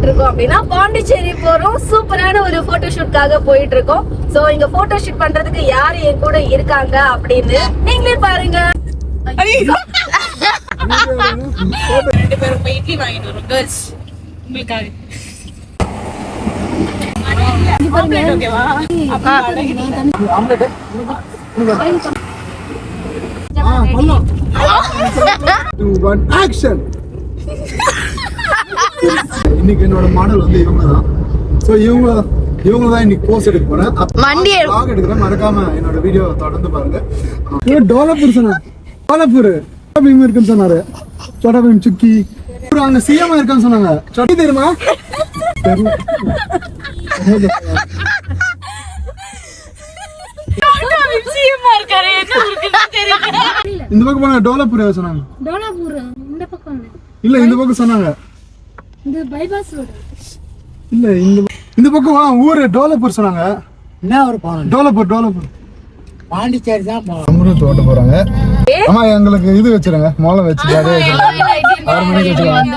போயிட்டு இருக்கோம் அப்படின்னா பாண்டிச்சேரி போறோம். சூப்பரான ஒரு போட்டோ ஷூட்காக போயிட்டு இருக்கோம். சோ இங்க போட்டோ ஷூட் பண்றதுக்கு யாரு என் கூட இருக்காங்க அப்படின்னு நீங்களே பாருங்க. ரெண்டு பேரும் போய் இட்லி வாங்கிட்டு வரோம் கேர்ள்ஸ் உங்களுக்காக. ஓகேவா? இன்னைக்கு என்னோட மாடல் வந்து இவங்க தான். ஸோ இவங்க தான் இன்னைக்கு போஸ்ட் எடுக்க போறேன். vlog எடுக்கிறேன். மறக்காம என்னோட வீடியோ தொடர்ந்து பாருங்க. டோலப்பூர் சொன்னா டோலப்பூர் பீம் இருக்குன்னு சொன்னாரு. சோட்டா பீம் சுக்கி அங்க சிஎம் இருக்கான்னு சொன்னாங்க. சொட்டி தெரியுமா? இந்த பக்கம் போனா டோலப்பூர் சொன்னாங்க. இல்ல இந்த பக்கம் சொன்னாங்க. இல்ல இந்த பக்கம் ஊரு டோலப்பூர் சொன்னாங்க. என்ன ஒரு போனோம்? டோலப்பூர் பாண்டிச்சேரி தான் போனோம். அம்ருத் ஓட்ட போறாங்க. ஆமா எங்களுக்கு இது வச்சிருங்க. மோளம் வச்சு 6 மணிக்கு வச்சிருக்காங்க.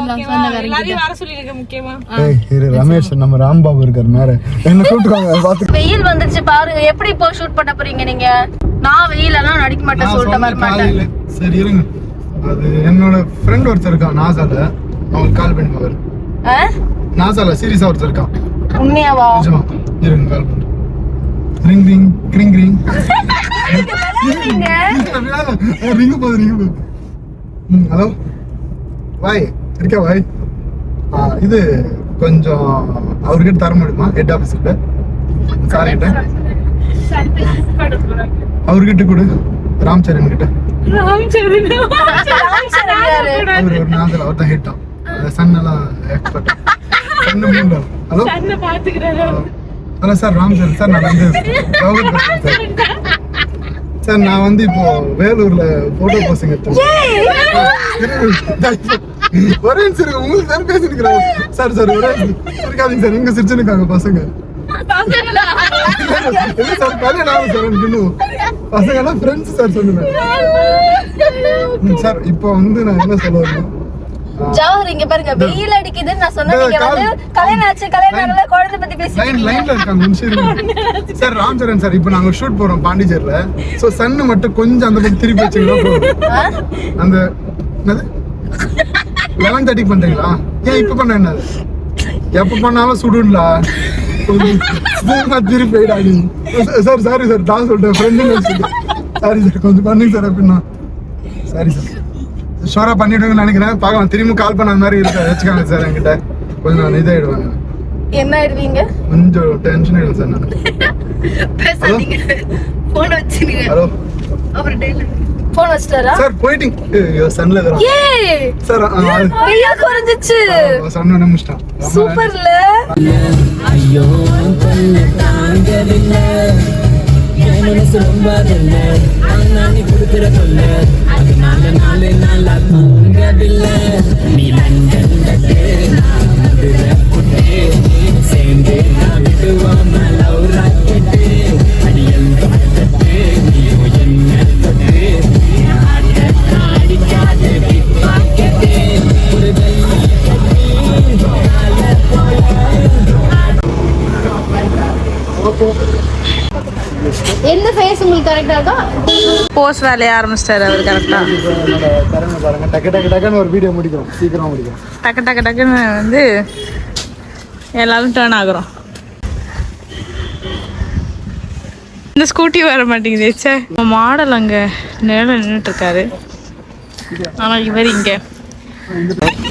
ரமேஷ் நம்ம ராம்பாபு இருக்காரு மேல என்ன கூப்பிட்டுருக்காங்க பாத்து. வெயில் வந்துருச்சு பாருங்க. எப்படி இப்போ ஷூட் பண்ண போறீங்க நீங்க? நான் வெயில் எல்லாம் நடிக்க மாட்டேன் சொல்லிட்டு வர மாட்டேன். சரி இருங்க. அது என்னோட ஃப்ரெண்ட் ஒருத்தர் இருக்கான் நாசால. அவங்களுக்கு கால் பண்ணி பாரு. நாசால சீரியஸா ஒருத்தர் இருக்கான். உண்மையாவா? இருங்க கால் பண்ணு. ரிங் ரிங் கிரிங் ரிங் ரிங் போகுது. ஹலோ வாய் இருக்கா வாய். இது கொஞ்சம் அவர்கிட்ட தர முடியுமா? ஹெட் ஆஃபீஸ் கிட்ட சார் கிட்ட அவர்கிட்ட கொடு. ராம்சரண் கிட்ட. அவர் ஒரு நாதல் அவர் தான் ஹெட். சன்னெல்லாம் expert. Hello hello sir Ramcharan sir. நான் வந்து சார் நான் வந்து இப்போ வேலூர்ல போட்டோ போஸ்டிங் எடுத்தேன். ஒரே நிமிஷம் உங்களுக்கு தான் பேசிருக்கிறேன் சார். ஒரே இருக்காதீங்க சார். இங்க சிரிச்சுருக்காங்க பசங்க. சார் கல்யாணம் சார் இன்னும் பசங்க எல்லாம் ஃப்ரெண்ட்ஸ் சார் சொல்லுங்க சார். இப்போ வந்து நான் என்ன சொல்ல வரேன் ஜவஹர் இங்க பாருங்க வெயில் அடிக்குதுன்னு நான் சொன்னேன். நீங்க வந்து கல்யாணம் ஆச்சு கல்யாணம் குழந்தை பத்தி பேசிட்டீங்க. லைன்ல இருக்காங்க சார். ராம்சரண் சார் இப்போ நாங்க ஷூட் போறோம் பாண்டிச்சேரியில. சோ சன் மட்டும் கொஞ்சம் அந்த பக்கம் திருப்பி வச்சீங்கன்னா போதும். அந்த என்னது 11:30 பண்றீங்களா? ஏன் இப்ப பண்ண என்ன? எப்ப பண்ணாலும் சுடுங்களா? திருப்பி போயிடா நீ. சார் சாரி சார் நான் சொல்லிட்டேன் ஃப்ரெண்டு. சாரி சார் கொஞ்சம் பண்ணுங்க சார் அப்படின்னா. சாரி சார் ஷோரா பண்ணிடுவேன்னு நினைக்கிறேன். பார்க்கலாம். திரும்பி கால் பண்ண மாதிரி இருக்க வச்சுக்காங்க சார். என்கிட்ட கொஞ்சம் நான் இதாயிடுவாங்க. என்ன ஆயிடுவீங்க? கொஞ்சம் டென்ஷன் ஆயிடும் சார். நான் பேசாதீங்க. போன் வச்சிருங்க. ஹலோ அவர் டேல போன் வச்சிட்டாரா சார்? போயிட்டிங் சன்ல இருக்கறோம். ஏய் சார் வெயில் குறஞ்சிச்சு. சன்ன நிமிஷ்டா சூப்பர்ல. ஐயோ தன்னை தாங்கவில்லை என் மனசு ரொம்ப இல்லை. நான் கொடுக்குற சொல்ல அதனால நாளா தூங்கவில்லை. நீ லண்டன் கட்டு நான் மதுரை புட்டு சேர்ந்து நான் விடுவாம லவ் ராக்கெட்டு அடியல் தொட்டு நீயோ என்ன தொட்டு அடிக்காது பிக் பாக்கெட்டு ஒரு எந்த ஃபேஸ் உங்களுக்கு கரெக்ட்டா இருக்கா? போஸ் வேலைய ஆரம்பிச்சிட்டாரு அவர் கரெக்டா. தரங்க பாருங்க. டக்கு டக்கு டக்குன்னு ஒரு வீடியோ முடிக்கிறோம். சீக்கிரமா முடிக்கிறோம். டக்கு டக்குன்னு வந்து எல்லாரும் டர்ன் ஆகுறோம். இந்த ஸ்கூட்டி வர மாட்டேங்குது. சே மாடல் அங்க நேரா நின்றுட்டு இருக்காரு. ஆனா இவர் இங்க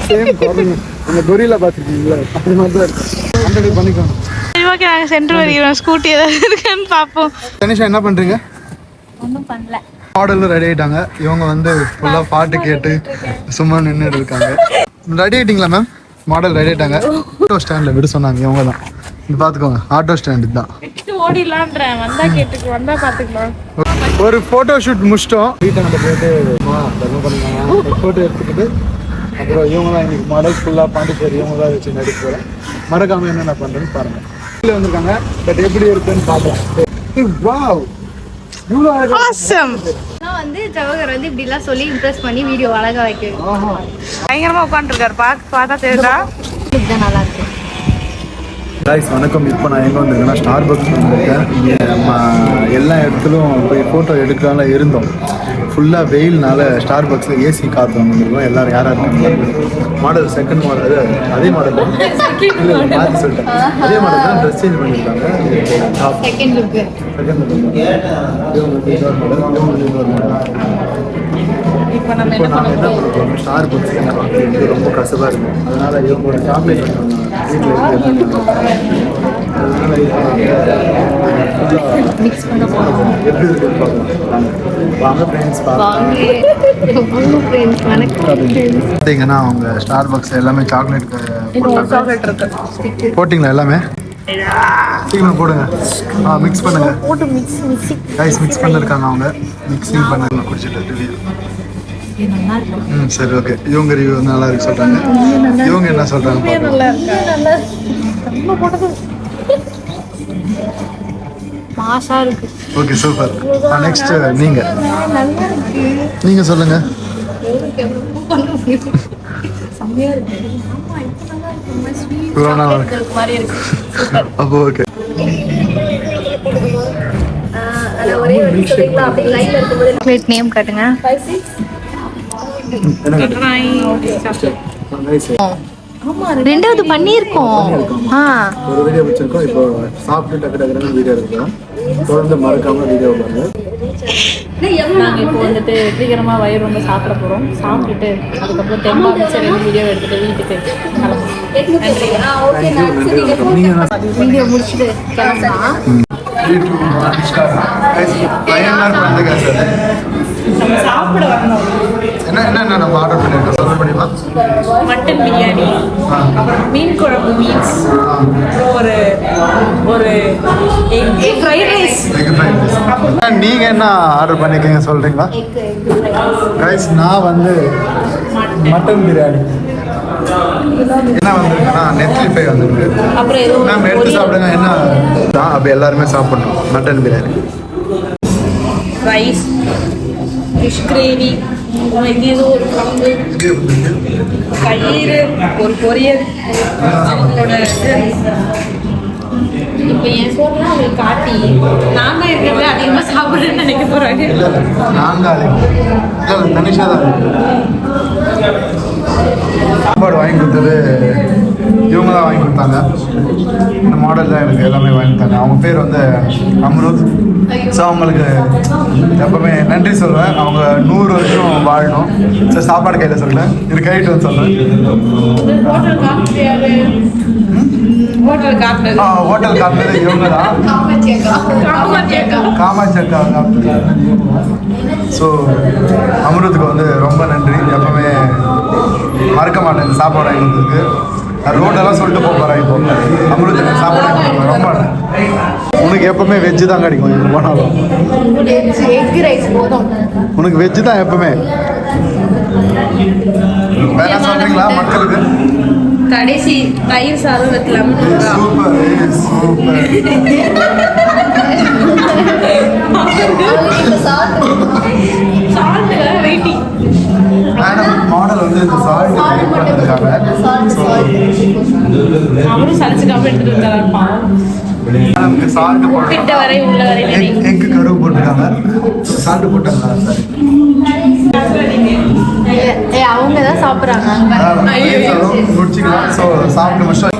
சேம் கார்னர் அந்த கொரில்லா பாத்துட்டீங்களா? அப்படி மாதிரி தான் இருக்கு. அந்த பண்ணிக்கோங்க. சரி ஓகே நாங்க சென்டர் வரைக்கிறோம். ஸ்கூட்டி ஏதாவது இருக்கான்னு பாப்போம். தனிஷா என்ன பண்றீங்க? ஒண்ணும் பண்ணல. மாடலும் ரெடி ஆயிட்டாங்க. இவங்க வந்து ஃபுல்லா பாட்டு கேட்டு சும்மா நின்றுட்டு இருக்காங்க. ரெடி ஆயிட்டீங்களா மேம்? மாடல் ரெடி ஆயிட்டாங்க. ஆட்டோ ஸ்டாண்ட்ல விட சொன்னாங்க. இவங்க தான் இது பாத்துக்கோங்க. ஆட்டோ ஸ்டாண்ட் தான். ஓடிடலான்றேன். வந்தா கேட்டுக்கு வந்தா பாத்துக்கலாம். ஒரு போட்டோ ஷூட் முடிச்சிட்டோம். வீட்டாண்ட போயிட்டு போட்டோ எடுத்துக்கிட்டு அப்புறம் இவங்க தான் இன்னைக்கு மாடல் ஃபுல்லா பாண்டிச்சேரி இவங்க தான் வச்சு நடிக்க போறேன். மறக்காம என்னென்ன பண்றேன்னு பாருங்க. கீழே வந்திருக்காங்க. பட் எப்படி இருக்குன்னு பாக்கலாம். வாவ் இவ்வளோ ஆசம். நான் வந்து ஜவஹர் வந்து இப்படி எல்லாம் சொல்லி இம்ப்ரெஸ் பண்ணி வீடியோ அழகா வைக்கிறேன். பயங்கரமா உட்காந்துருக்காரு. பார்த்தா தெரியுதா? இதுதான் நல்லா இருக்கு. guys வணக்கம். இப்போ நான் எங்கே வந்திருக்கேன்னா ஸ்டார் பக்ஸ் வந்திருக்கேன். இங்கே நம்ம எல்லா இடத்துலையும் போய் ஃபோட்டோ எடுக்கலாம்ல இருந்தோம். ஃபுல்லாக வெயில்னால ஸ்டார் பக்ஸில் ஏசி காற்று வந்துருக்கோம். எல்லோரும் யாராக இருக்காங்க மாடல் செகண்ட் மாடல் அதே மாடல் இல்லை மாற்றி சொல்லிட்டேன். அதே மாடல் தான் ட்ரெஸ் சேஞ்ச் பண்ணியிருக்காங்க. செகண்ட் லுக் இப்போ நம்ம இப்போ நாங்கள் என்ன பண்ணுறோம் ஸ்டார் பக்ஸ் எனக்கு ரொம்ப கசப்பாக இருக்கும். அதனால் இவங்களோட சாக்லேட் வீட்டில் மிக்ஸ் பண்ண போறோம். எப்படி இருக்குன்னு பார்க்கலாம். வாங்க ஃப்ரெண்ட்ஸ் பார்த்தீங்கன்னா அவங்க ஸ்டார் பக்ஸ் எல்லாமே சாக்லேட் சாக்லேட் இருக்கு. போட்டிங்களா எல்லாமே? சீக்கிரம் போடுங்க. மிக்ஸ் பண்ணுங்க. போட்டு மிக்ஸிங் ரைஸ் மிக்ஸ் பண்ணிருக்காங்க. அவங்க மிக்ஸிங் பண்ண குடிச்சிட்டு ரிவ்யூ. சரி ஓகே. இவங்க ரிவ்யூ நல்லா இருக்கு சொல்றாங்க. இவங்க என்ன சொல்றாங்க? நல்லா இருக்கா? நம்ம போட்டது மாசா இருக்கு. Okay super. நெக்ஸ்ட் நீங்க நல்லா இருக்கு. நீங்க சொல்லுங்க. செம்மையா இருக்கு. ஆமா இப்போ நல்லா இருக்கு. ஸ்வீட் இவ்வளோ நல்லா இருக்கு. சாக்லேட் மாதிரி இருக்கு. அப்போ ஓகே. ஒரே ஒரு சொல்லிக்கலாம். அப்படியே லைன்ல இருக்கும்போது சாக்லேட் நேம் காட்டுங்க. 5 6 ஆமா ரெண்டாவது பண்ணியிருக்கோம். ஒரு வீடியோ வச்சிருக்கோம். இப்போ சாப்பிட்டு டக்கு டக்குன்னு வீடியோ எடுக்கிறோம். தொடர்ந்து மறக்காம வீடியோ பாருங்க. நாங்கள் இப்போ வந்துட்டு வெற்றிகரமாக வயிறு ரொம்ப சாப்பிட போகிறோம். சாப்பிட்டுட்டு அதுக்கப்புறம் தெம்பா மிச்சர் வீடியோ எடுத்துகிட்டு வீட்டுக்கு கிளம்புறோம். வீடியோ முடிச்சுட்டு கிளம்பலாம். நம்ம சாப்பிட வரணும். என்ன நம்ம ஆர்டர் பண்ணிருக்கோம் சொல்ல முடியுமா? மட்டன் பிரியாணி, அப்புறம் மீன் குழம்பு, மீன்ஸ், ஒரு ஒரு எக் ஃப்ரைட் ரைஸ். நீங்க என்ன ஆர்டர் பண்ணிருக்கீங்க சொல்றீங்களா? கைஸ் நான் வந்து மட்டன் பிரியாணி. என்ன வந்திருக்குன்னா நெத்லி ஃப்ரை வந்திருக்கு. அப்புறம் ஏதோ மேம் எடுத்து சாப்பிடுங்க. என்ன அப்போ எல்லாருமே சாப்பிடணும். Mutton biryani, rice, fish gravy, ஏதோ ஒரு குழம்பு, தயிர், ஒரு பொரியல். இப்போ என் சோறுலாம் அவங்களுக்கு காட்டி நான் தான் இருக்கிறத அதிகமாக சாப்பிட்றேன்னு நினைக்க போகிறாங்க. நாங்கள் தனிஷா தான் சாப்பாடு வாங்கி கொடுத்தது. இவங்க தான் வாங்கி கொடுத்தாங்க. இந்த மாடல் தான் எனக்கு எல்லாமே வாங்கி கொடுத்தாங்க. அவங்க பேர் வந்து அம்ருத். ஸோ அவங்களுக்கு எப்பவுமே நன்றி சொல்லுவேன். அவங்க 100 வருஷம் வாழணும். ஸோ சாப்பாடு கையில் சொல்லுவேன். இது கைட்டு வந்து சொல்லுவேன். ஹோட்டல் காட்டுறது ஹோட்டல் காட்டுறது இவங்க தான். காமாட்சி அக்கா காட்டுறது. ஸோ அம்ருத்துக்கு வந்து ரொம்ப நன்றி. எப்பவுமே மறக்க மாட்டேன் இந்த சாப்பாடு வாங்கி கொடுத்ததுக்கு. ரோடெல்லாம் சொல்லிட்டு போகிறேன். இப்போ அம்ருத்துக்கு சாப்பாடு வாங்கி கொடுப்பேன். ரொம்ப உனக்கு எப்பவுமே வெஜ்ஜு தான் கிடைக்கும். எங்கே போனாலும் எக் ரைஸ் போதும். உனக்கு வெஜ்ஜு தான் எப்பவுமே. வேற சொல்றீங்களா மக்களுக்கு? கடைசி தயிர் சாதம் with lemon. Super super. Model வந்து இந்த சால்ட் பண்ணிருக்காங்க. அவரும் சளிச்சுக்காம எடுத்துட்டு வந்தாருப்பா. சால்ட் கிட்ட வரை உள்ள வரை எக்கு கருவு போட்டிருக்காங்க. சால்ட் போட்டாங்க. அவங்க தான் சாப்பிட்றாங்க. முடிச்சுக்கலாம். ஸோ சாப்பிட்டு வருஷம்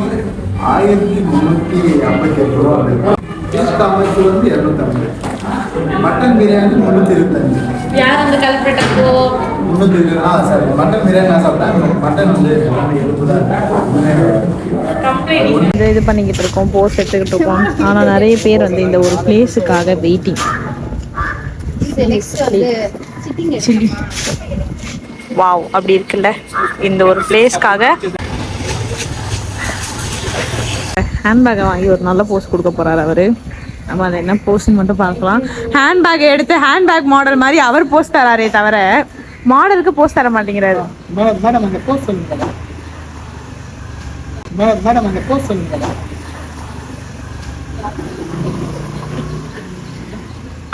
1358 ரூபா. காமாட்சி வந்து 250. மட்டன் பிரியாணி 325. யார் அந்த கல்பிரட்டோ 320. சரி மட்டன் பிரியாணி நான் சாப்பிட்டேன். மட்டன் வந்து இது பண்ணிக்கிட்டு இருக்கோம், போஸ் எடுத்துக்கிட்டு இருக்கோம். ஆனால் நிறைய பேர் வந்து இந்த ஒரு பிளேஸுக்காக வெயிட்டிங். வாவ் அப்படி இருக்குல்ல இந்த ஒரு பிளேஸ்க்காக. ஹேண்ட்பேக்கை வாங்கி ஒரு நல்ல போஸ் கொடுக்க போறாரு அவரு. நம்ம அதை என்ன போஸ்ன்னு மட்டும் பார்க்கலாம். ஹேண்ட்பேக்கை எடுத்து ஹேண்ட்பேக் மாடல் மாதிரி அவர் போஸ்ட் தராரே தவிர மாடலுக்கு போஸ்ட் தர மாட்டேங்கிறாரு. மேடம் அந்த போஸ்ட் சொல்லுங்க. மேடம் அந்த போஸ்ட் சொல்லுங்க.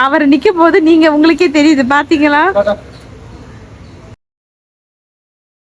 அவர் நிற்கும் போது நீங்க உங்களுக்கே தெரியுது பாத்தீங்களா?